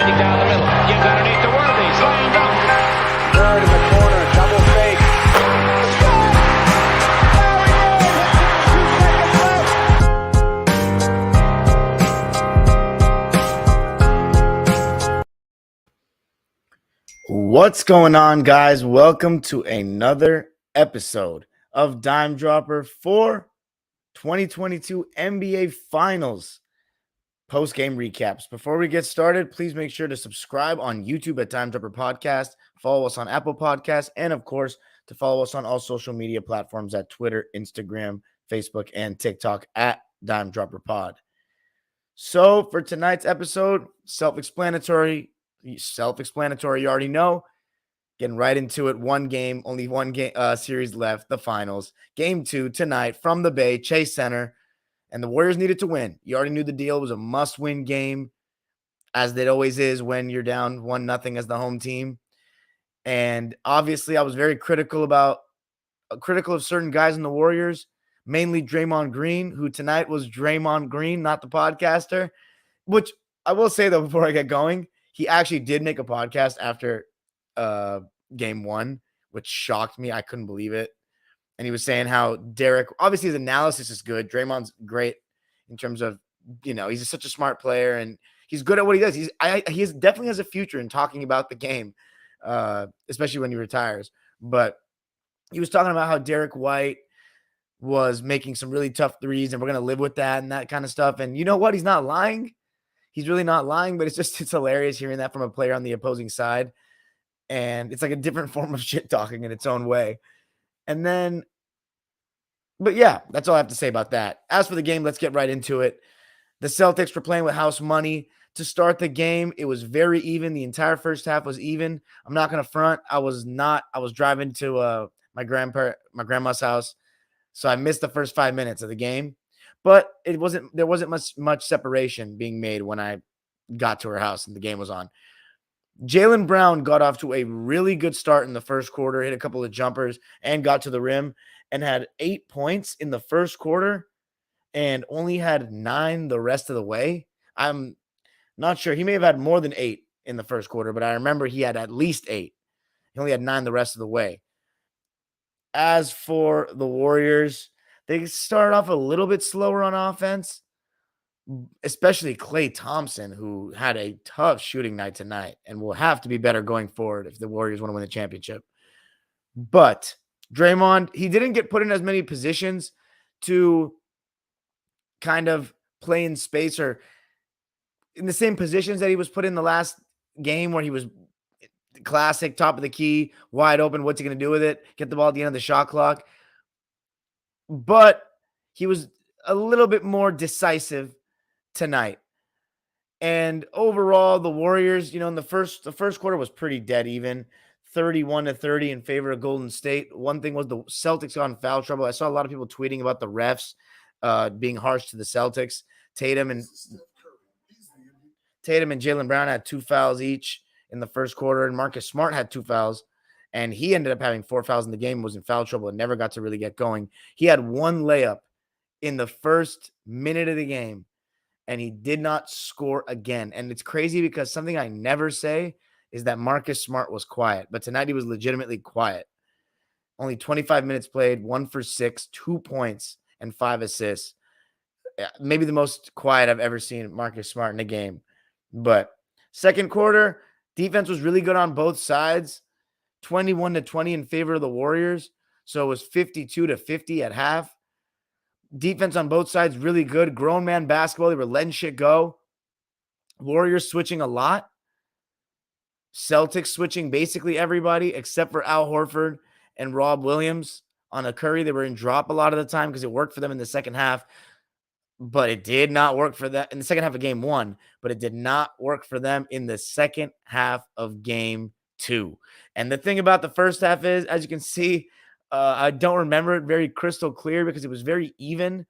Winding down the middle. Gives underneath to Worthy. Slam dunk. Third in the corner. Double fake. What's going on, guys? Welcome to another episode of Dime Dropper for 2022 NBA Finals post-game recaps. Before we get started, please make sure to subscribe on YouTube at Dime Dropper Podcast, follow us on Apple Podcasts, and of course, to follow us on all social media platforms at Twitter, Instagram, Facebook, and TikTok at Dime Dropper Pod. So for tonight's episode, self-explanatory, you already know. Getting right into it. Only one game series left, the finals. Game 2 tonight from the Bay, Chase Center, and the Warriors needed to win. You already knew the deal. It was a must-win game, as it always is when you're down 1-0 as the home team. And obviously, I was very critical of certain guys in the Warriors, mainly Draymond Green, who tonight was Draymond Green, not the podcaster, which I will say, though, before I get going, he actually did make a podcast after game 1, which shocked me. I couldn't believe it. And he was saying how Derek, obviously his analysis is good. Draymond's great in terms of, he's just such a smart player and he's good at what he does. He definitely has a future in talking about the game, especially when he retires. But he was talking about how Derek White was making some really tough threes and we're going to live with that and that kind of stuff. And you know what? He's not lying. He's really not lying, but it's hilarious hearing that from a player on the opposing side. And it's like a different form of shit talking in its own way. And then, but yeah, that's all I have to say about that. As for the game, let's get right into it. The Celtics were playing with house money to start the game. It was very even. The entire first half was even. I'm not going to front. I was driving to my grandma's house. So I missed the first 5 minutes of the game. But there wasn't much separation being made when I got to her house and the game was on. Jaylen Brown got off to a really good start in the first quarter, hit a couple of jumpers, and got to the rim and had 8 points in the first quarter and only had 9 the rest of the way. I'm not sure. He may have had more than 8 in the first quarter, but I remember he had at least 8. He only had 9 the rest of the way. As for the Warriors, they started off a little bit slower on offense, especially Klay Thompson, who had a tough shooting night tonight and will have to be better going forward if the Warriors want to win the championship. But Draymond, he didn't get put in as many positions to kind of play in space or in the same positions that he was put in the last game where he was classic, top of the key, wide open. What's he going to do with it? Get the ball at the end of the shot clock. But he was a little bit more decisive tonight. And overall, the Warriors, in the first quarter was pretty dead even, 31-30 in favor of Golden State. One thing was the Celtics got in foul trouble. I saw a lot of people tweeting about the refs being harsh to the Celtics. Tatum and Jaylen Brown had 2 fouls each in the first quarter, and Marcus Smart had 2 fouls. And he ended up having 4 fouls in the game, was in foul trouble, and never got to really get going. He had 1 layup in the first minute of the game, and he did not score again. And it's crazy because something I never say is that Marcus Smart was quiet. But tonight he was legitimately quiet. Only 25 minutes played, 1 for 6, 2 points, and 5 assists. Maybe the most quiet I've ever seen Marcus Smart in a game. But second quarter, defense was really good on both sides. 21-20 in favor of the Warriors. So it was 52-50 at half. Defense on both sides, really good. Grown man basketball. They were letting shit go. Warriors switching a lot. Celtics switching basically everybody except for Al Horford and Rob Williams on a Curry. They were in drop a lot of the time because it worked for them in the second half. But it did not work for that in the second half of game 1. But it did not work for them in the second half of game 2. And the thing about the first half is, as you can see, I don't remember it very crystal clear because it was very even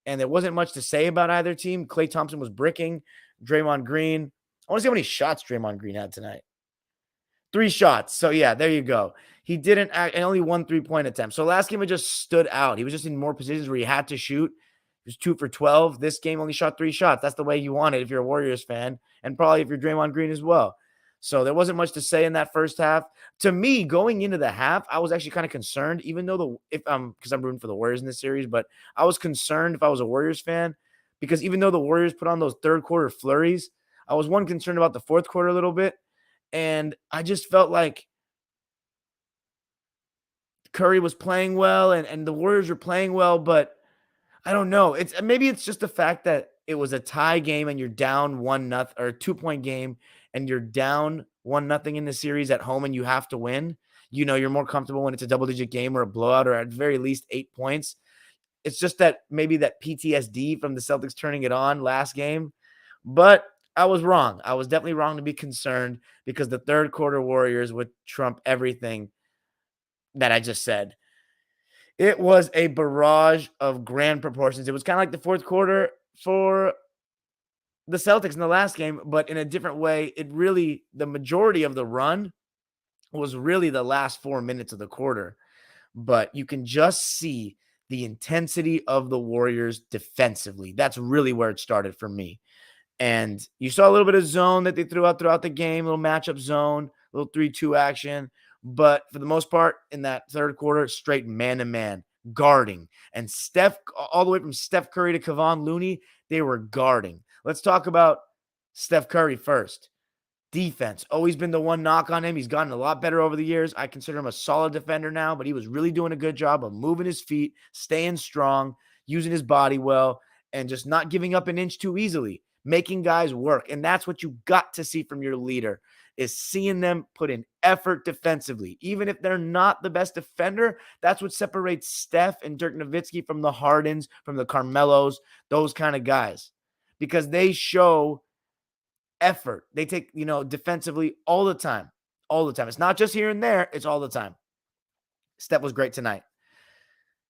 and there wasn't much to say about either team. Klay Thompson was bricking. Draymond Green. I want to see how many shots Draymond Green had tonight. 3 shots. So, yeah, there you go. He didn't act, and only 1 3-point attempt. So last game it just stood out. He was just in more positions where he had to shoot. He was 2 for 12. This game only shot 3 shots. That's the way you want it if you're a Warriors fan, and probably if you're Draymond Green as well. So there wasn't much to say in that first half. To me, going into the half, I was actually kind of concerned, even though because I'm rooting for the Warriors in this series, but I was concerned if I was a Warriors fan, because even though the Warriors put on those third quarter flurries, I was concerned about the fourth quarter a little bit. And I just felt like Curry was playing well and the Warriors were playing well, but I don't know. Maybe it's just the fact that it was a tie game and you're down 1-0 or a 2-point game and you're down 1-0 in the series at home and you have to win. You're more comfortable when it's a double-digit game or a blowout or at very least 8 points. It's just that maybe that PTSD from the Celtics turning it on last game. But I was wrong. I was definitely wrong to be concerned because the third quarter Warriors would trump everything that I just said. It was a barrage of grand proportions. It was kind of like the fourth quarter for the Celtics in the last game, but in a different way. The majority of the run was really the last 4 minutes of the quarter. But you can just see the intensity of the Warriors defensively. That's really where it started for me. And you saw a little bit of zone that they threw out throughout the game, a little matchup zone, a little 3-2 action. But for the most part, in that third quarter, straight man-to-man, guarding. And Steph, all the way from Steph Curry to Kevon Looney, they were guarding. Let's talk about Steph Curry first. Defense, always been the one knock on him. He's gotten a lot better over the years. I consider him a solid defender now, but he was really doing a good job of moving his feet, staying strong, using his body well, and just not giving up an inch too easily, making guys work. And that's what you got to see from your leader, is seeing them put in effort defensively. Even if they're not the best defender, that's what separates Steph and Dirk Nowitzki from the Hardens, from the Carmelos, those kind of guys, because they show effort. They take, defensively all the time. All the time. It's not just here and there. It's all the time. Steph was great tonight.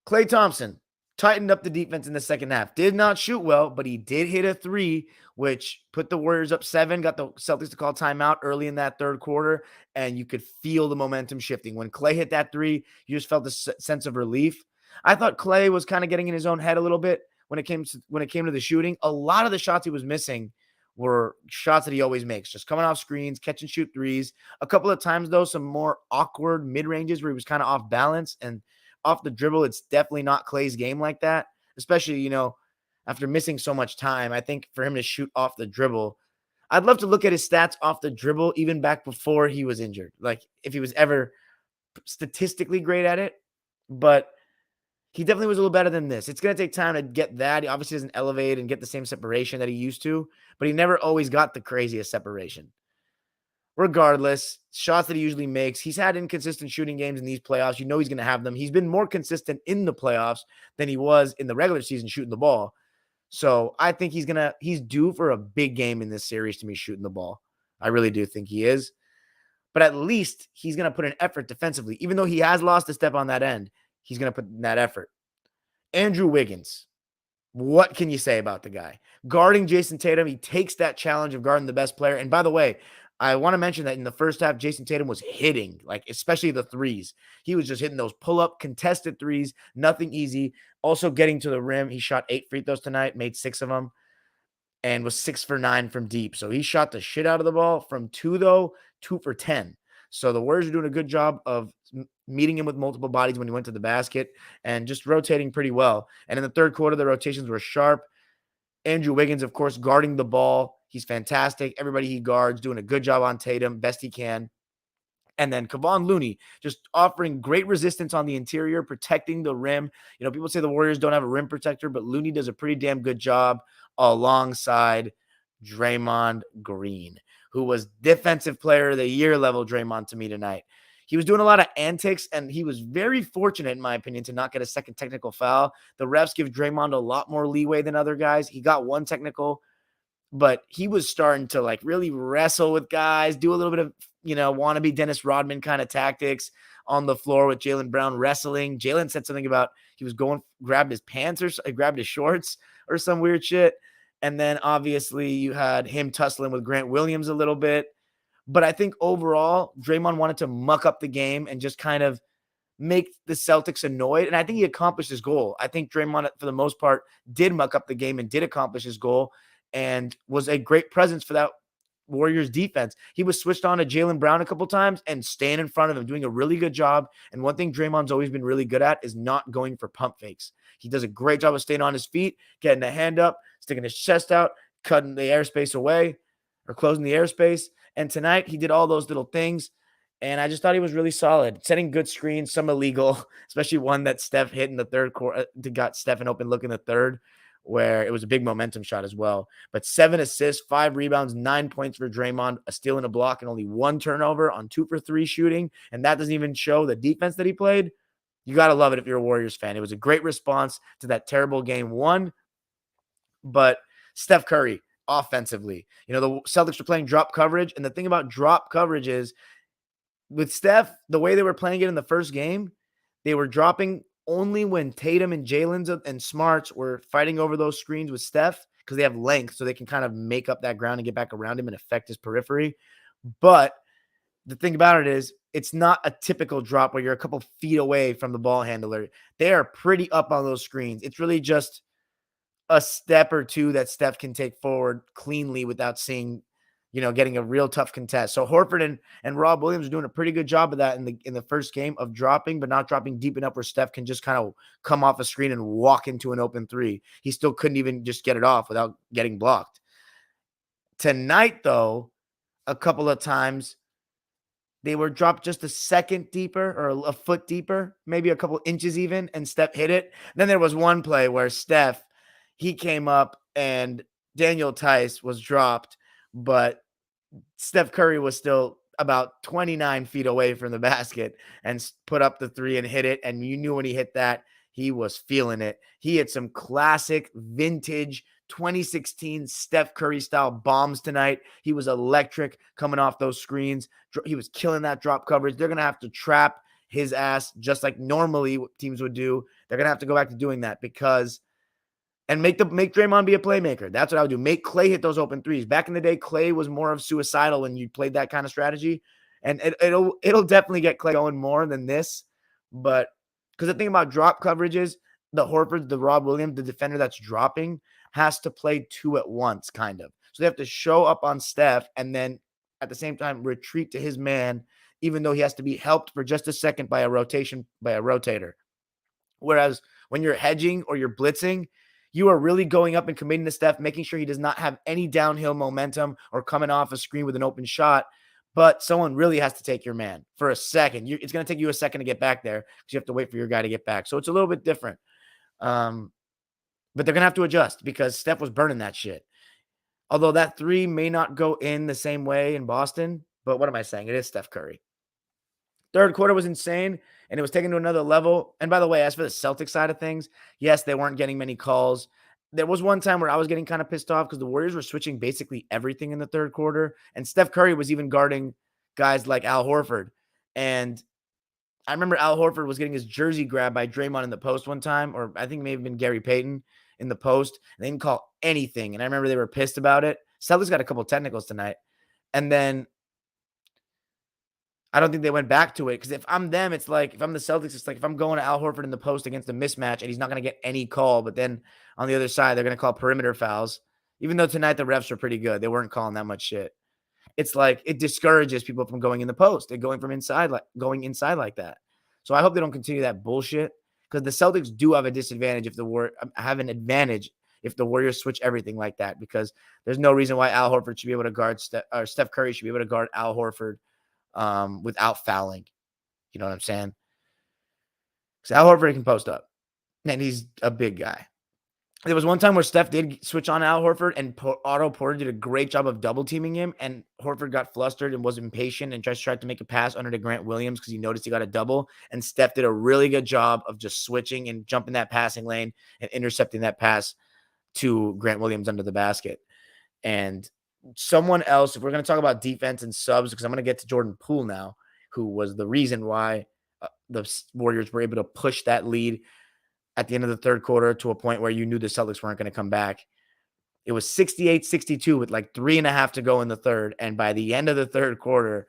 Klay Thompson tightened up the defense in the second half. Did not shoot well, but he did hit a 3, which put the Warriors up 7, got the Celtics to call timeout early in that third quarter, and you could feel the momentum shifting. When Klay hit that 3, you just felt a sense of relief. I thought Klay was kind of getting in his own head a little bit when it came to the shooting. A lot of the shots he was missing were shots that he always makes, just coming off screens, catch and shoot threes. A couple of times, though, some more awkward mid-ranges where he was kind of off balance and off the dribble. It's definitely not Klay's game like that, especially, after missing so much time. I think for him to shoot off the dribble, I'd love to look at his stats off the dribble even back before he was injured, like if he was ever statistically great at it. But he definitely was a little better than this. It's going to take time to get that. He obviously doesn't elevate and get the same separation that he used to, but he never always got the craziest separation. Regardless, shots that he usually makes, he's had inconsistent shooting games in these playoffs. He's going to have them. He's been more consistent in the playoffs than he was in the regular season shooting the ball. So I think he's due for a big game in this series to me shooting the ball. I really do think he is. But at least he's going to put an effort defensively. Even though he has lost a step on that end, he's going to put in that effort. Andrew Wiggins. What can you say about the guy? Guarding Jason Tatum, he takes that challenge of guarding the best player. And by the way, I want to mention that in the first half, Jason Tatum was hitting, especially the threes. He was just hitting those pull-up, contested threes, nothing easy. Also getting to the rim. He shot 8 free throws tonight, made 6 of them, and was 6 for 9 from deep. So he shot the shit out of the ball. From 2, though, 2 for 10. So the Warriors are doing a good job of meeting him with multiple bodies when he went to the basket and just rotating pretty well. And in the third quarter, the rotations were sharp. Andrew Wiggins, of course, guarding the ball. He's fantastic. Everybody he guards doing a good job on Tatum, best he can. And then Kevon Looney just offering great resistance on the interior, protecting the rim. People say the Warriors don't have a rim protector, but Looney does a pretty damn good job alongside Draymond Green, who was Defensive Player of the Year level Draymond to me tonight. He was doing a lot of antics, and he was very fortunate, in my opinion, to not get a second technical foul. The refs give Draymond a lot more leeway than other guys. He got one technical, but he was starting to really wrestle with guys, do a little bit of, wannabe Dennis Rodman kind of tactics on the floor with Jaylen Brown wrestling. Jaylen said something about he was grabbed his pants or grabbed his shorts or some weird shit. And then obviously you had him tussling with Grant Williams a little bit. But I think overall, Draymond wanted to muck up the game and just kind of make the Celtics annoyed. And I think he accomplished his goal. I think Draymond, for the most part, did muck up the game and did accomplish his goal and was a great presence for that Warriors defense. He was switched on to Jaylen Brown a couple times and staying in front of him, doing a really good job. And one thing Draymond's always been really good at is not going for pump fakes. He does a great job of staying on his feet, getting the hand up, sticking his chest out, cutting the airspace away or closing the airspace. And tonight he did all those little things. And I just thought he was really solid, setting good screens, some illegal, especially one that Steph hit in the third quarter, got Steph an open look in the third, where it was a big momentum shot as well. But 7 assists, 5 rebounds, 9 points for Draymond, a steal and a block, and only 1 turnover on 2 for 3 shooting. And that doesn't even show the defense that he played. You got to love it if you're a Warriors fan. It was a great response to that terrible game 1. But Steph Curry, offensively, the Celtics were playing drop coverage. And the thing about drop coverage is, with Steph, the way they were playing it in the first game, they were dropping only when Tatum and Jalen's and Smarts were fighting over those screens with Steph because they have length, so they can kind of make up that ground and get back around him and affect his periphery. But the thing about it is, it's not a typical drop where you're a couple feet away from the ball handler. They are pretty up on those screens. It's really just a step or two that Steph can take forward cleanly without seeing getting a real tough contest. So Horford and Rob Williams are doing a pretty good job of that in the first game, of dropping, but not dropping deep enough where Steph can just kind of come off a screen and walk into an open three. He still couldn't even just get it off without getting blocked. Tonight, though, a couple of times they were dropped just a second deeper or a foot deeper, maybe a couple inches even, and Steph hit it. Then there was one play where Steph, he came up and Daniel Tice was dropped, but Steph Curry was still about 29 feet away from the basket and put up the 3 and hit it. And you knew when he hit that, he was feeling it. He had some classic vintage 2016 Steph Curry style bombs tonight. He was electric coming off those screens. He was killing that drop coverage. They're going to have to trap his ass just like normally what teams would do. They're going to have to go back to doing that and make Draymond be a playmaker. That's what I would do. Make Klay hit those open threes. Back in the day, Klay was more of suicidal when you played that kind of strategy. And it'll definitely get Klay going more than this. But because the thing about drop coverage is, the Horford, the Rob Williams, the defender that's dropping has to play 2 at once, kind of. So they have to show up on Steph and then at the same time retreat to his man, even though he has to be helped for just a second by a rotator. Whereas when you're hedging or you're blitzing, you are really going up and committing to Steph, making sure he does not have any downhill momentum or coming off a screen with an open shot. But someone really has to take your man for a second. It's going to take you a second to get back there because you have to wait for your guy to get back. So it's a little bit different. But they're going to have to adjust because Steph was burning that shit. Although that 3 may not go in the same way in Boston. But what am I saying? It is Steph Curry. Third quarter was insane, and it was taken to another level. And by the way, as for the Celtics side of things, yes, they weren't getting many calls. There was one time where I was getting kind of pissed off because the Warriors were switching basically everything in the third quarter, and Steph Curry was even guarding guys like Al Horford. And I remember Al Horford was getting his jersey grabbed by Draymond in the post one time, or I think it may have been Gary Payton in the post. And they didn't call anything, and I remember they were pissed about it. Celtics got a couple technicals tonight, and then I don't think they went back to it because if I'm them, it's like, if I'm the Celtics, it's like if I'm going to Al Horford in the post against a mismatch and he's not going to get any call, but then on the other side, they're going to call perimeter fouls. Even though tonight the refs were pretty good, they weren't calling that much shit. It's like it discourages people from going in the post. They're going inside like that. So I hope they don't continue that bullshit because the Celtics do have a disadvantage if the Warriors switch everything like that, because there's no reason why Al Horford should be able to guard Steph Curry should be able to guard Al Horford without fouling. You know what I'm saying? Because Al Horford can post up, and he's a big guy. There was one time where Steph did switch on Al Horford, and Otto Porter did a great job of double teaming him, and Horford got flustered and was impatient and just tried to make a pass under to Grant Williams because he noticed he got a double, and Steph did a really good job of just switching and jumping that passing lane and intercepting that pass to Grant Williams under the basket. And someone else, if we're going to talk about defense and subs, because I'm going to get to Jordan Poole now, who was the reason why the Warriors were able to push that lead at the end of the third quarter to a point where you knew the Celtics weren't going to come back. It was 68-62 with like 3.5 to go in the third. And by the end of the third quarter,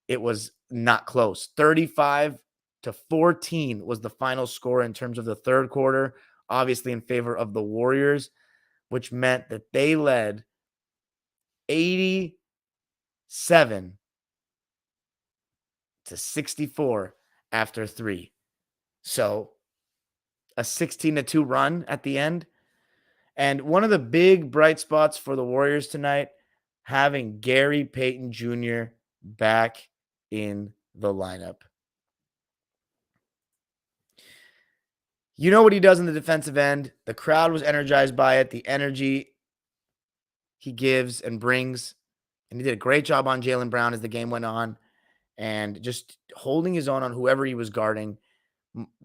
it was not close. 35 to 14 was the final score in terms of the third quarter, obviously in favor of the Warriors, which meant that they led 87 to 64 after 3. So a 16-2 run at the end. And one of the big bright spots for the Warriors tonight, having Gary Payton Jr. back in the lineup. You know what he does in the defensive end. The crowd was energized by it. The energy he gives and brings. And he did a great job on Jaylen Brown as the game went on. And just holding his own on whoever he was guarding.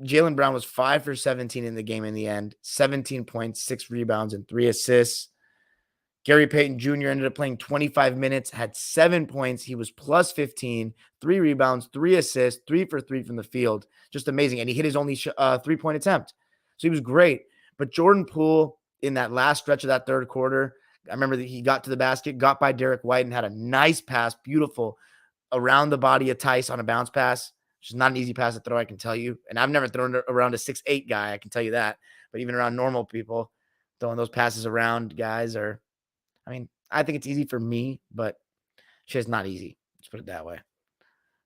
Jaylen Brown was 5 for 17 in the game in the end. 17 points, 6 rebounds, and 3 assists. Gary Payton Jr. ended up playing 25 minutes, had 7 points. He was plus 15, 3 rebounds, 3 assists, 3 for 3 from the field. Just amazing. And he hit his only 3-point attempt. So he was great. But Jordan Poole, in that last stretch of that third quarter, I remember that he got to the basket, got by Derek White, and had a nice pass, beautiful, around the body of Tice on a bounce pass, which is not an easy pass to throw, I can tell you. And I've never thrown it around a 6'8" guy, I can tell you that. But even around normal people, throwing those passes around guys are, I mean, I think it's easy for me, but shit's not easy. Let's put it that way.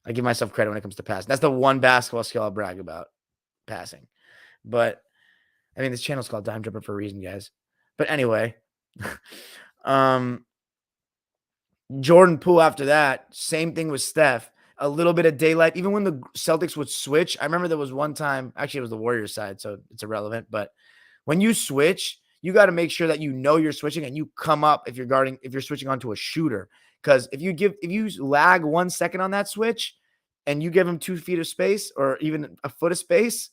I give myself credit when it comes to passing. That's the one basketball skill I'll brag about, passing. But, I mean, this channel's called Dime Dropper for a reason, guys. But anyway, Jordan Poole after that, same thing with Steph. A little bit of daylight. Even when the Celtics would switch, I remember there was one time, actually it was the Warriors side, so it's irrelevant, but when you switch, you got to make sure that you know you're switching and you come up if you're switching onto a shooter. Because if you lag 1 second on that switch and you give him 2 feet of space or even a foot of space,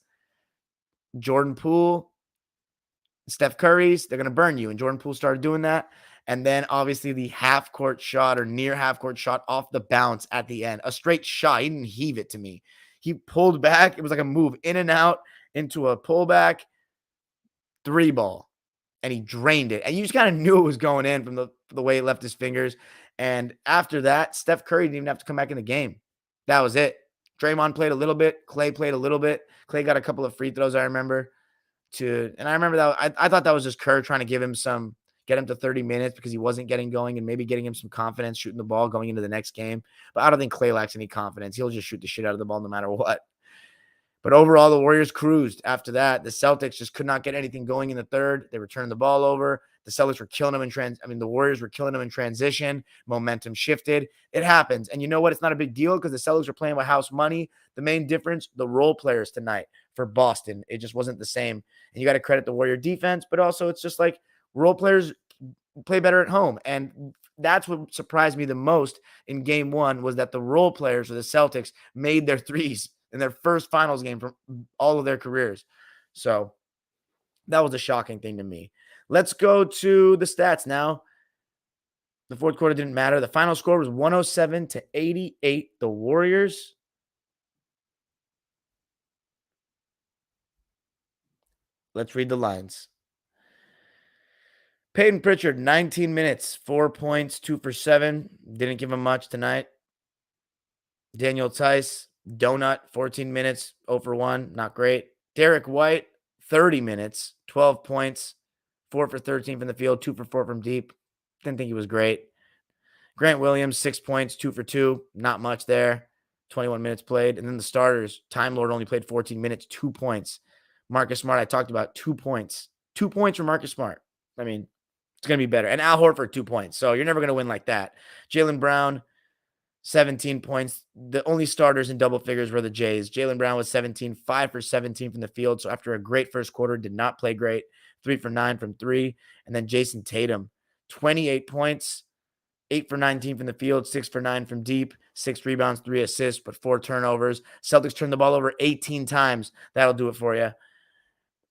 Jordan Poole, Steph Curry's, they're going to burn you. And Jordan Poole started doing that. And then obviously the half-court shot or near half-court shot off the bounce at the end. A straight shot. He didn't heave it to me. He pulled back. It was like a move in and out into a pullback 3-ball. And he drained it. And you just kind of knew it was going in from the way he left his fingers. And after that, Steph Curry didn't even have to come back in the game. That was it. Draymond played a little bit. Clay played a little bit. Clay got a couple of free throws, I remember. And I remember that I thought that was just Kerr trying to get him to 30 minutes because he wasn't getting going and maybe getting him some confidence shooting the ball going into the next game. But I don't think Clay lacks any confidence. He'll just shoot the shit out of the ball no matter what. But overall, the Warriors cruised. After that, the Celtics just could not get anything going in the third. They returned the ball over. The Celtics were killing them the Warriors were killing them in transition. Momentum shifted. It happens. And you know what? It's not a big deal because the Celtics are playing with house money. The main difference, the role players tonight for Boston, it just wasn't the same. And you got to credit the Warrior defense, but also it's just like role players play better at home. And that's what surprised me the most in game one was that the role players for the Celtics made their threes in their first finals game from all of their careers. So that was a shocking thing to me. Let's go to the stats now. The fourth quarter didn't matter. The final score was 107-88. The Warriors. Let's read the lines. Peyton Pritchard, 19 minutes, 4 points, 2 for 7. Didn't give him much tonight. Daniel Tice, donut, 14 minutes, 0 for 1. Not great. Derek White, 30 minutes, 12 points, 4 for 13 from the field, 2 for 4 from deep. Didn't think he was great. Grant Williams, 6 points, 2 for 2. Not much there. 21 minutes played. And then the starters, Time Lord only played 14 minutes, 2 points. Marcus Smart, I talked about 2 points. 2 points for Marcus Smart. I mean, it's going to be better. And Al Horford, 2 points. So you're never going to win like that. Jaylen Brown, 17 points. The only starters in double figures were the Jays. Jaylen Brown was 17, 5 for 17 from the field. So after a great first quarter, did not play great. 3 for 9 from 3. And then Jason Tatum, 28 points, 8 for 19 from the field, 6 for 9 from deep, 6 rebounds, 3 assists, but 4 turnovers. Celtics turned the ball over 18 times. That'll do it for you.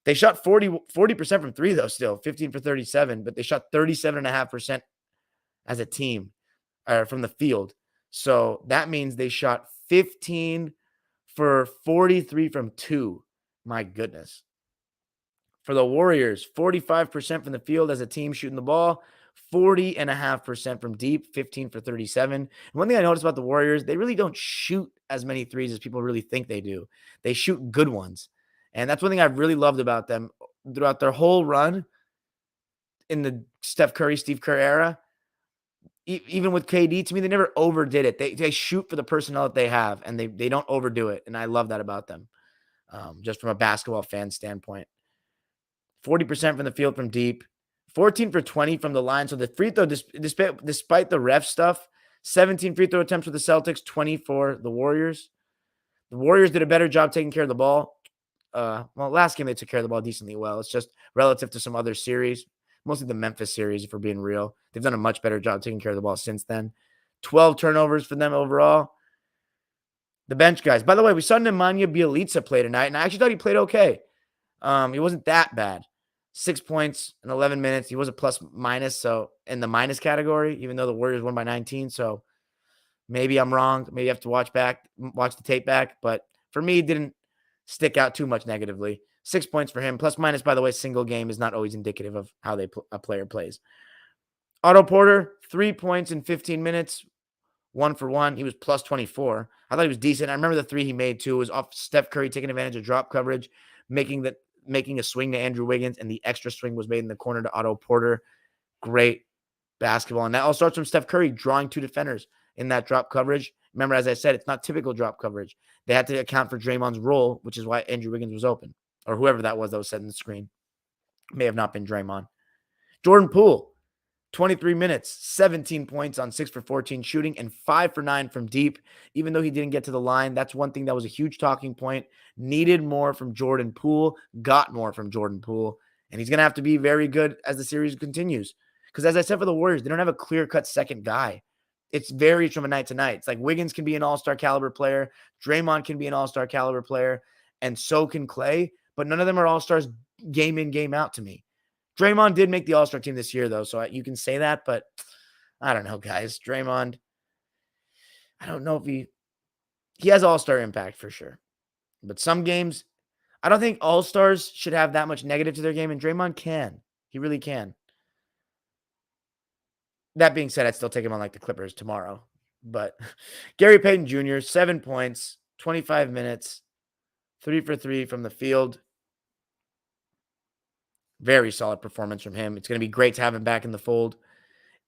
They shot 40% from 3, though, still, 15 for 37, but they shot 37.5% as a team from the field. So that means they shot 15 for 43 from 2. My goodness. For the Warriors, 45% from the field as a team shooting the ball, 40.5% from deep, 15 for 37. And one thing I noticed about the Warriors, they really don't shoot as many threes as people really think they do. They shoot good ones. And that's one thing I've really loved about them throughout their whole run in the Steph Curry, Steve Kerr era. Even with KD, to me, they never overdid it. They shoot for the personnel that they have, and they don't overdo it. And I love that about them, just from a basketball fan standpoint. 40% from the field from deep, 14 for 20 from the line. So the free throw, despite the ref stuff, 17 free throw attempts for the Celtics, 20 for the Warriors. The Warriors did a better job taking care of the ball. Last game they took care of the ball decently well. It's just relative to some other series, mostly the Memphis series, if we're being real. They've done a much better job taking care of the ball since then. 12 turnovers for them overall. The bench guys. By the way, we saw Nemanja Bjelica play tonight, and I actually thought he played okay. He wasn't that bad. 6 points in 11 minutes. He was a plus minus, so in the minus category, even though the Warriors won by 19. So maybe I'm wrong. Maybe I have to watch the tape back. But for me, it didn't stick out too much negatively. 6 points for him. Plus minus, by the way, single game is not always indicative of how a player plays. Otto Porter, 3 points in 15 minutes. 1 for 1. He was plus 24. I thought he was decent. I remember the three he made too. It was off Steph Curry taking advantage of drop coverage, making a swing to Andrew Wiggins, and the extra swing was made in the corner to Otto Porter. Great basketball. And that all starts from Steph Curry drawing two defenders in that drop coverage. Remember, as I said, it's not typical drop coverage. They had to account for Draymond's role, which is why Andrew Wiggins was open, or whoever that was setting the screen. May have not been Draymond. Jordan Poole, 23 minutes, 17 points on 6 for 14 shooting, and 5 for 9 from deep. Even though he didn't get to the line, that's one thing that was a huge talking point. Needed more from Jordan Poole, got more from Jordan Poole, and he's going to have to be very good as the series continues. Because as I said for the Warriors, they don't have a clear-cut second guy. It's varies from a night to night. It's like Wiggins can be an all-star caliber player, Draymond can be an all-star caliber player, and so can Clay, but none of them are all-stars game in, game out to me. Draymond did make the all-star team this year, though, so you can say that, but I don't know, guys. Draymond, I don't know if he has all-star impact for sure. But some games, I don't think all-stars should have that much negative to their game, and Draymond can. He really can. That being said, I'd still take him on like the Clippers tomorrow. But Gary Payton Jr., 7 points, 25 minutes, 3 for 3 from the field. Very solid performance from him. It's going to be great to have him back in the fold.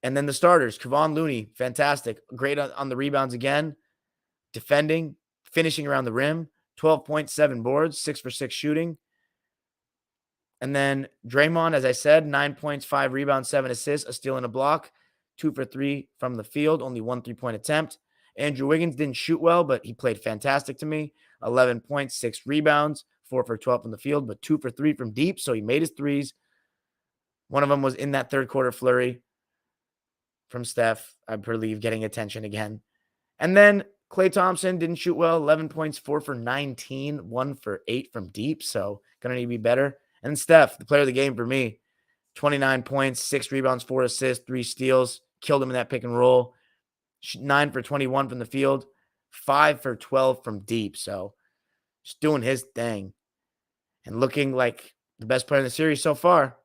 And then the starters, Kevon Looney, fantastic. Great on the rebounds again. Defending, finishing around the rim. 12.7 boards, 6 for 6 shooting. And then Draymond, as I said, 9 points, 5 rebounds, 7 assists, a steal and a block. 2 for 3 from the field, only 1 3-point attempt. Andrew Wiggins didn't shoot well, but he played fantastic to me. 11 points, 6 rebounds, 4 for 12 from the field, but 2 for 3 from deep. So he made his threes. One of them was in that third quarter flurry from Steph, I believe, getting attention again. And then Klay Thompson didn't shoot well. 11 points, 4 for 19, 1 for 8 from deep. So going to need to be better. And Steph, the player of the game for me, 29 points, 6 rebounds, 4 assists, 3 steals. Killed him in that pick and roll. 9 for 21 from the field. 5 for 12 from deep. So just doing his thing. And looking like the best player in the series so far.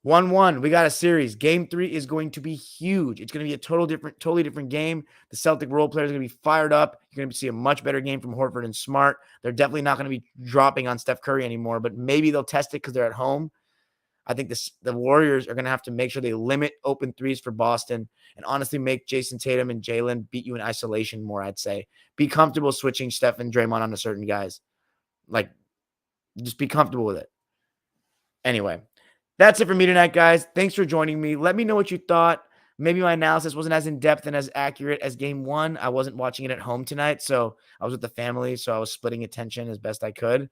1-1. We got a series. Game 3 is going to be huge. It's going to be a totally different game. The Celtic role players are going to be fired up. You're going to see a much better game from Horford and Smart. They're definitely not going to be dropping on Steph Curry anymore, but maybe they'll test it because they're at home. I think the Warriors are going to have to make sure they limit open threes for Boston and honestly make Jason Tatum and Jalen beat you in isolation more, I'd say. Be comfortable switching Steph and Draymond onto certain guys. Like, just be comfortable with it. Anyway, that's it for me tonight, guys. Thanks for joining me. Let me know what you thought. Maybe my analysis wasn't as in-depth and as accurate as game 1. I wasn't watching it at home tonight, so I was with the family, so I was splitting attention as best I could.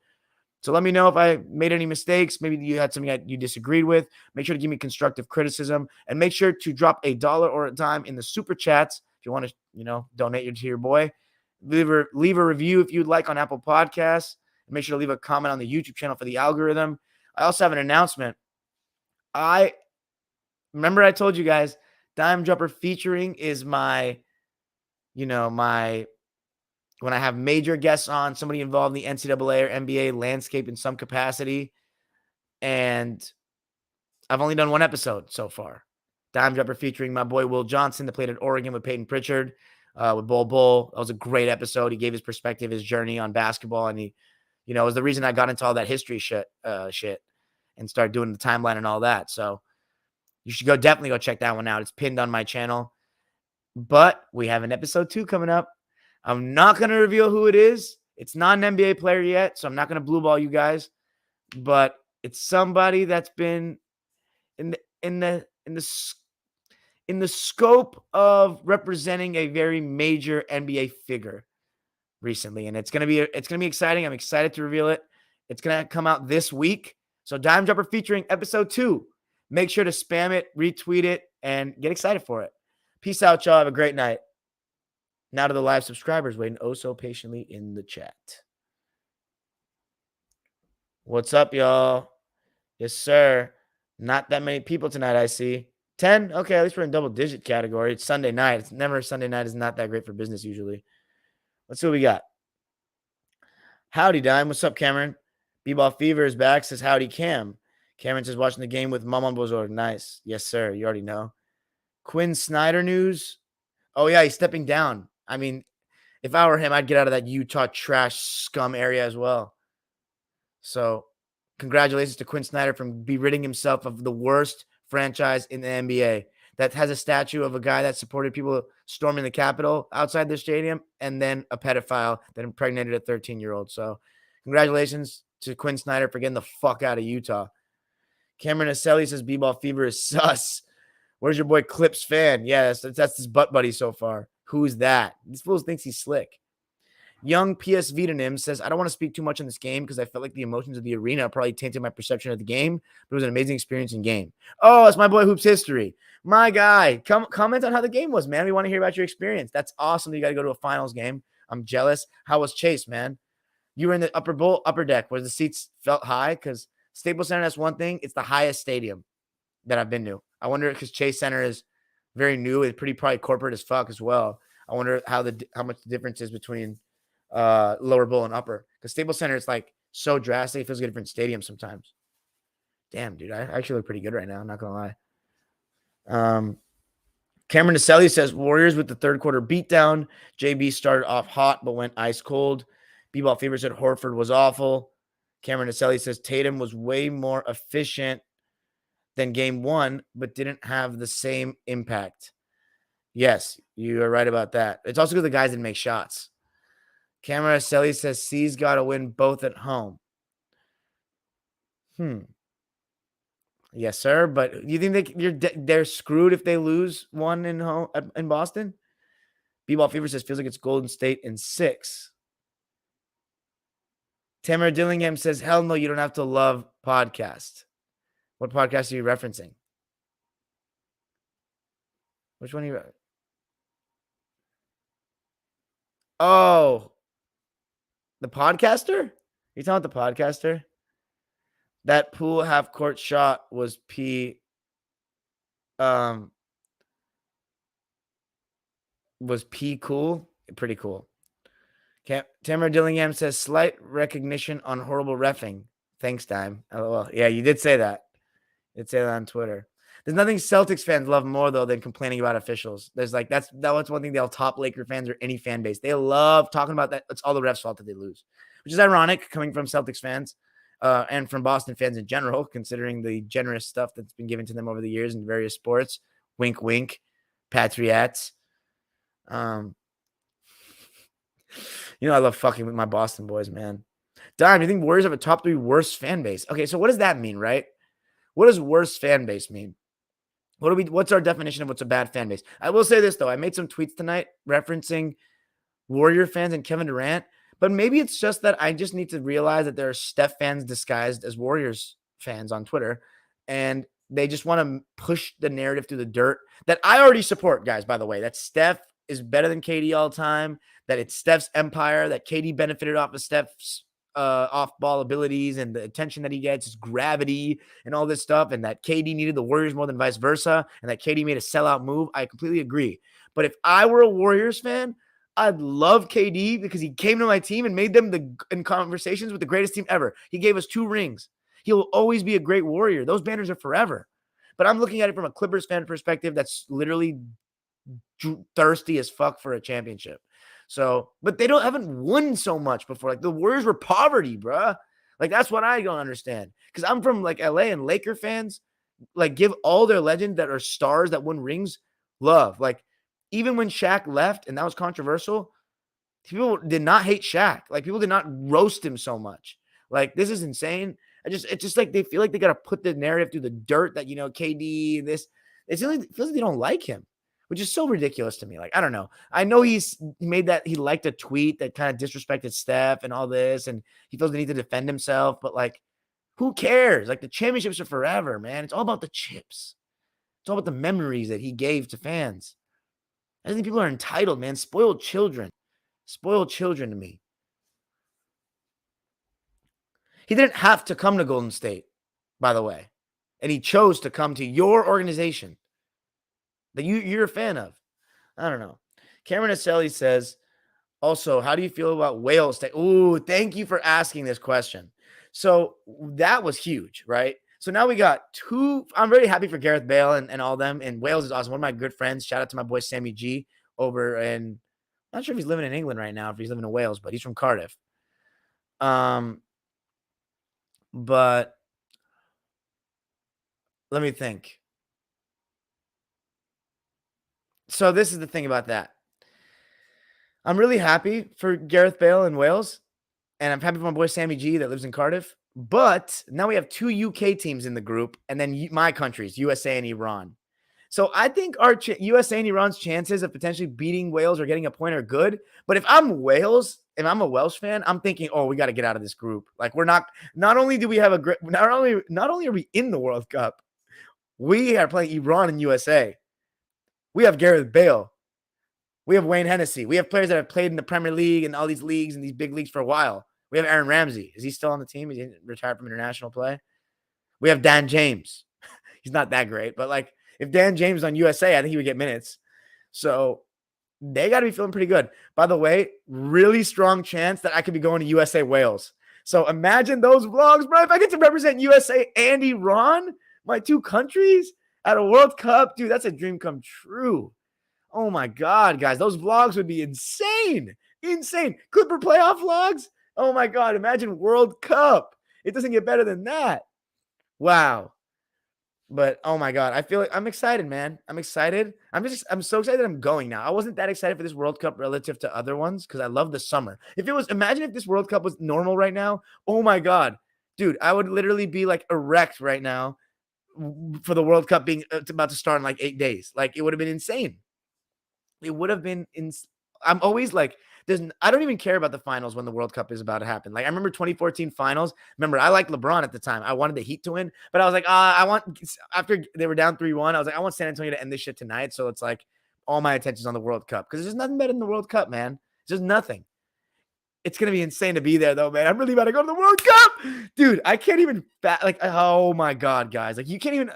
So let me know if I made any mistakes. Maybe you had something you disagreed with. Make sure to give me constructive criticism. And make sure to drop $1 or a dime in the super chats if you want to, donate to your boy. Leave a review if you'd like on Apple Podcasts. And make sure to leave a comment on the YouTube channel for the algorithm. I also have an announcement. Remember I told you guys, Dime Dropper featuring is my when I have major guests on, somebody involved in the NCAA or NBA landscape in some capacity. And I've only done 1 episode so far. Dime Dropper featuring my boy Will Johnson that played at Oregon with Peyton Pritchard, with Bull. That was a great episode. He gave his perspective, his journey on basketball, and he, was the reason I got into all that history shit and started doing the timeline and all that. So you should definitely go check that one out. It's pinned on my channel. But we have an episode 2 coming up. I'm not going to reveal who it is. It's not an NBA player yet, so I'm not going to blue ball you guys. But it's somebody that's been in the scope of representing a very major NBA figure recently, and it's gonna be exciting. I'm excited to reveal it. It's gonna come out this week. So Dime Dropper featuring episode 2. Make sure to spam it, retweet it, and get excited for it. Peace out, y'all. Have a great night. Now to the live subscribers waiting oh so patiently in the chat. What's up, y'all? Yes, sir. Not that many people tonight, I see. 10? Okay, at least we're in double-digit category. It's Sunday night. It's never Sunday night is not that great for business usually. Let's see what we got. Howdy, Dime. What's up, Cameron? B-Ball Fever is back. Says, howdy, Cam. Cameron says, watching the game with Mom on Bozor. Nice. Yes, sir. You already know. Quinn Snyder news. Oh, yeah, he's stepping down. I mean, if I were him, I'd get out of that Utah trash scum area as well. So, congratulations to Quinn Snyder for ridding himself of the worst franchise in the NBA that has a statue of a guy that supported people storming the Capitol outside their stadium and then a pedophile that impregnated a 13-year-old. So, congratulations to Quinn Snyder for getting the fuck out of Utah. Cameron Aselli says B-Ball Fever is sus. Where's your boy Clips fan? Yeah, that's his butt buddy so far. Who's that? This fool thinks he's slick. Young PS Vitanim says, I don't want to speak too much on this game because I felt like the emotions of the arena probably tainted my perception of the game, but it was an amazing experience in game. Oh, it's my boy Hoops History. My guy. Comment on how the game was, man. We want to hear about your experience. That's awesome that you got to go to a finals game. I'm jealous. How was Chase, man? You were in the upper deck where the seats felt high because Staples Center, that's one thing. It's the highest stadium that I've been to. I wonder because Chase Center is very new. It's probably corporate as fuck as well. I wonder how much the difference is between lower bowl and upper, because Staples Center is like so drastic. It feels like a different stadium sometimes. Damn, dude, I actually look pretty good right now. I'm not gonna lie. Cameron Naselli says Warriors with the third quarter beatdown. JB started off hot but went ice cold. B-Ball Fever said Horford was awful. Cameron Naselli says Tatum was way more efficient than game 1, but didn't have the same impact. Yes, you are right about that. It's also because the guys didn't make shots. Cameron Naselli says C's got to win both at home. Yes, sir. But you think they're screwed if they lose one in Boston? B-Ball Fever says feels like it's Golden State in 6. Tamara Dillingham says, hell no, you don't have to love podcast. What podcast are you referencing? Which one are you? Oh, the podcaster? You talking about the podcaster? That pool half court shot was cool. Pretty cool. Tamara Dillingham says slight recognition on horrible reffing. Thanks, Dime. LOL. Yeah, you did say that. You did say that on Twitter. There's nothing Celtics fans love more though than complaining about officials. There's like that's one thing they'll top Laker fans or any fan base. They love talking about that. It's all the refs' fault that they lose, which is ironic coming from Celtics fans and from Boston fans in general, considering the generous stuff that's been given to them over the years in various sports. Wink, wink, Patriots. I love fucking with my Boston boys, man. Dime, do you think Warriors have a top 3 worst fan base? Okay, so what does that mean, right? What does worst fan base mean? What's our definition of what's a bad fan base? I will say this, though. I made some tweets tonight referencing Warrior fans and Kevin Durant, but maybe it's just that I just need to realize that there are Steph fans disguised as Warriors fans on Twitter, and they just want to push the narrative through the dirt that I already support, guys, by the way, that Steph is better than KD all the time, that it's Steph's empire, that KD benefited off of Steph's off-ball abilities and the attention that he gets, his gravity and all this stuff, and that KD needed the Warriors more than vice versa, and that KD made a sellout move. I completely agree. But if I were a Warriors fan, I'd love KD because he came to my team and made them in conversations with the greatest team ever. He gave us 2 rings. He will always be a great Warrior. Those banners are forever. But I'm looking at it from a Clippers fan perspective that's literally thirsty as fuck for a championship. So, but they haven't won so much before. Like the Warriors were poverty, bruh. Like that's what I don't understand. Because I'm from like LA, and Laker fans like give all their legends that are stars that won rings love. Like even when Shaq left and that was controversial, people did not hate Shaq. Like people did not roast him so much. Like this is insane. It's just like they feel like they got to put the narrative through the dirt that, KD, this. It feels like they don't like him, which is so ridiculous to me. Like, I don't know. I know he liked a tweet that kind of disrespected Steph and all this, and he feels the need to defend himself, but like, who cares? Like the championships are forever, man. It's all about the chips. It's all about the memories that he gave to fans. I think people are entitled, man. Spoiled children. Spoiled children to me. He didn't have to come to Golden State, by the way. And he chose to come to your organization that you're a fan of. I don't know. Cameron Aselli says, also, how do you feel about Wales? Ooh, thank you for asking this question. So that was huge, right? So now we got two. I'm very happy for Gareth Bale and all them. And Wales is awesome. One of my good friends. Shout out to my boy Sammy G over in, I'm not sure if he's living in England right now, if he's living in Wales, but he's from Cardiff. But let me think. So this is the thing about that. I'm really happy for Gareth Bale in Wales, and I'm happy for my boy Sammy G that lives in Cardiff. But now we have two UK teams in the group, and then my countries, USA and Iran. So I think our USA and Iran's chances of potentially beating Wales or getting a point are good. But if I'm Wales, if I'm a Welsh fan, I'm thinking, oh, we got to get out of this group. Like we're not only do we have a great, not only are we in the World Cup, we are playing Iran and USA. We have Gareth Bale. We have Wayne Hennessy. We have players that have played in the Premier League and all these leagues and these big leagues for a while. We have Aaron Ramsey. Is he still on the team? Is he retired from international play? We have Dan James. He's not that great, but like if Dan James was on USA, I think he would get minutes. So they got to be feeling pretty good. By the way, really strong chance that I could be going to USA Wales. So imagine those vlogs, bro. If I get to represent USA and Iran, my two countries at a World Cup, dude, that's a dream come true. Oh my God, guys, those vlogs would be insane. Insane. Clipper playoff vlogs. Oh my God, imagine World Cup. It doesn't get better than that. Wow. But oh my God, I feel like I'm excited, man. I'm excited. I'm so excited that I'm going now. I wasn't that excited for this World Cup relative to other ones because I love the summer. Imagine if this World Cup was normal right now. Oh my God, dude, I would literally be like erect right now for the World Cup being about to start in like 8 days. Like it would have been insane. It would have been I'm always like, I don't even care about the finals when the World Cup is about to happen. Like I remember 2014 finals. Remember, I liked LeBron at the time. I wanted the Heat to win, but I was like, after they were down 3-1, I was like, I want San Antonio to end this shit tonight. So it's like all my attention's on the World Cup because there's nothing better than the World Cup, man. There's just nothing. It's going to be insane to be there though, man. I'm really about to go to the World Cup. Dude, I can't even oh my God, guys. Like you can't even,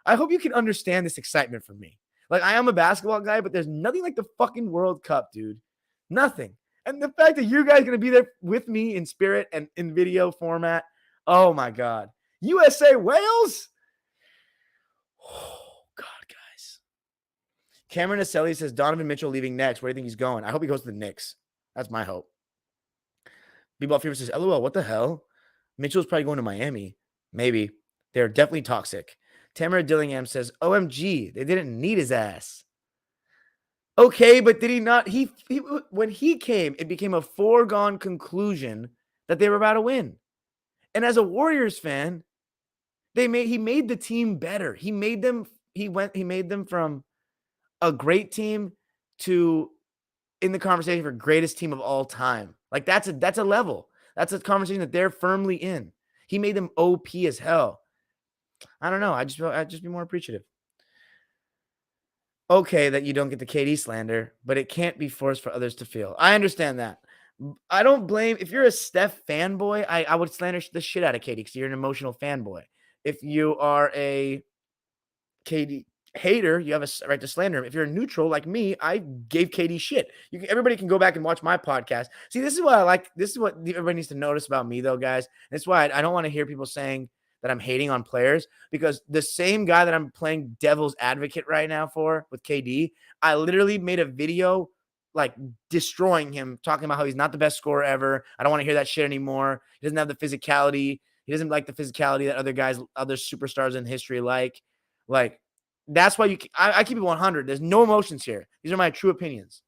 I hope you can understand this excitement from me. Like, I am a basketball guy, but there's nothing like the fucking World Cup, dude. Nothing. And the fact that you guys are going to be there with me in spirit and in video format. Oh, my God. USA Wales? Oh, God, guys. Cameron Aselli says, Donovan Mitchell leaving next. Where do you think he's going? I hope he goes to the Knicks. That's my hope. B-Ball Fever says, LOL, what the hell? Mitchell's probably going to Miami. Maybe. They're definitely toxic. Tamara Dillingham says, OMG, they didn't need his ass. Okay, but did he not? He when he came, it became a foregone conclusion that they were about to win. And as a Warriors fan, he made the team better. He made them from a great team to in the conversation for greatest team of all time. Like that's a level. That's a conversation that they're firmly in. He made them OP as hell. I don't know. I'd just be more appreciative. Okay, that you don't get the KD slander, but it can't be forced for others to feel. I understand that. I don't blame if you're a Steph fanboy. I would slander the shit out of KD because you're an emotional fanboy. If you are a KD hater, you have a right to slander him. If you're a neutral like me, I gave KD shit. Everybody can go back and watch my podcast. See, this is what I like. This is what everybody needs to notice about me, though, guys. That's why I don't want to hear people saying that I'm hating on players, because the same guy that I'm playing devil's advocate right now for with KD, I literally made a video like destroying him, talking about how he's not the best scorer ever. I don't want to hear that shit anymore. He doesn't have the physicality. He doesn't like the physicality that other superstars in history like. Like, that's why I keep it 100. There's no emotions here. These are my true opinions.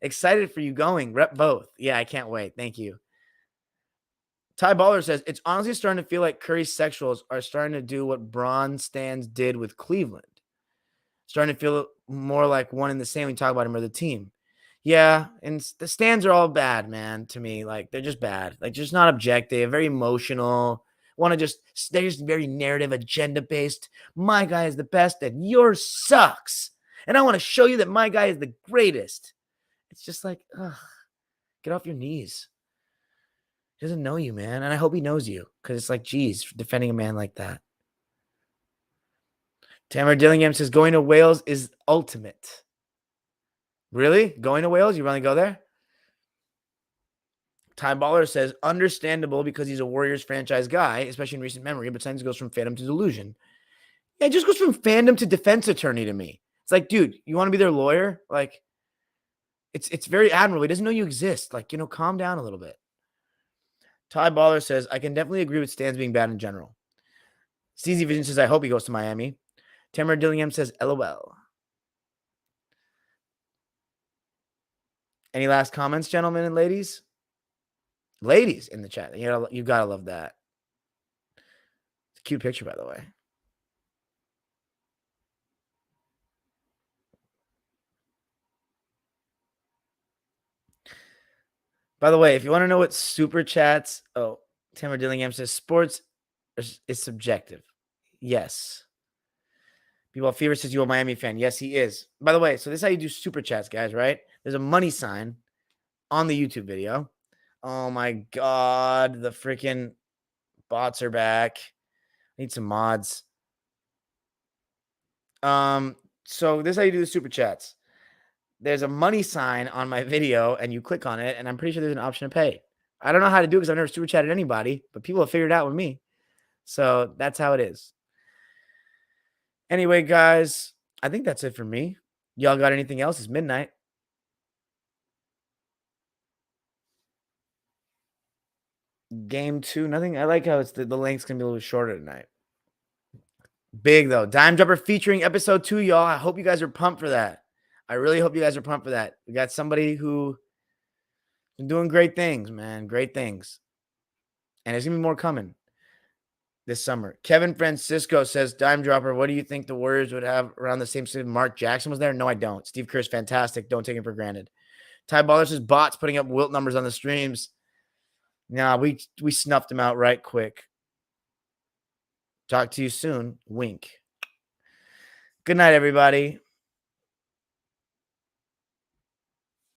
Excited for you going. Rep both. Yeah, I can't wait. Thank you. Ty Baller says, it's honestly starting to feel like Curry's sexuals are starting to do what Braun Stans did with Cleveland. Starting to feel more like one and the same when you talk about him or the team. Yeah, and the Stans are all bad, man, to me. Like, they're just bad. Like, just not objective, very emotional. They're just very narrative, agenda-based. My guy is the best and yours sucks. And I want to show you that my guy is the greatest. It's just like, ugh, get off your knees. He doesn't know you, man. And I hope he knows you, because it's like, geez, defending a man like that. Tamara Dillingham says, going to Wales is ultimate. Really? Going to Wales? You want to go there? Ty Baller says, understandable because he's a Warriors franchise guy, especially in recent memory, but sometimes goes from fandom to delusion. Yeah, it just goes from fandom to defense attorney to me. It's like, dude, you want to be their lawyer? Like, it's very admirable. He doesn't know you exist. Like, calm down a little bit. Ty Baller says, I can definitely agree with Stans being bad in general. CZ Vision says, I hope he goes to Miami. Tamara Dillingham says, LOL. Any last comments, gentlemen and ladies? Ladies in the chat. You gotta love that. It's a cute picture, by the way. By the way, if you want to know what super chats, Tamara Dillingham says sports is subjective. Yes. People Fever says, you a Miami fan. Yes, he is. By the way, so this is how you do super chats, guys, right? There's a money sign on the YouTube video. Oh my God. The freaking bots are back. Need some mods. So this is how you do the super chats. There's a money sign on my video and you click on it, and I'm pretty sure there's an option to pay. I don't know how to do it because I've never super chatted anybody, but people have figured it out with me. So that's how it is. Anyway, guys, I think that's it for me. Y'all got anything else? It's midnight. Game 2, nothing. I like how the length's going to be a little shorter tonight. Big, though. Dime Dropper featuring episode 2, y'all. I hope you guys are pumped for that. I really hope you guys are pumped for that. We got somebody who been doing great things, man. Great things. And there's going to be more coming this summer. Kevin Francisco says, Dime Dropper, what do you think the Warriors would have around the same season Mark Jackson was there? No, I don't. Steve Kerr's fantastic. Don't take him for granted. Ty Baller says, bots putting up Wilt numbers on the streams. Nah, we snuffed him out right quick. Talk to you soon. Wink. Good night, everybody.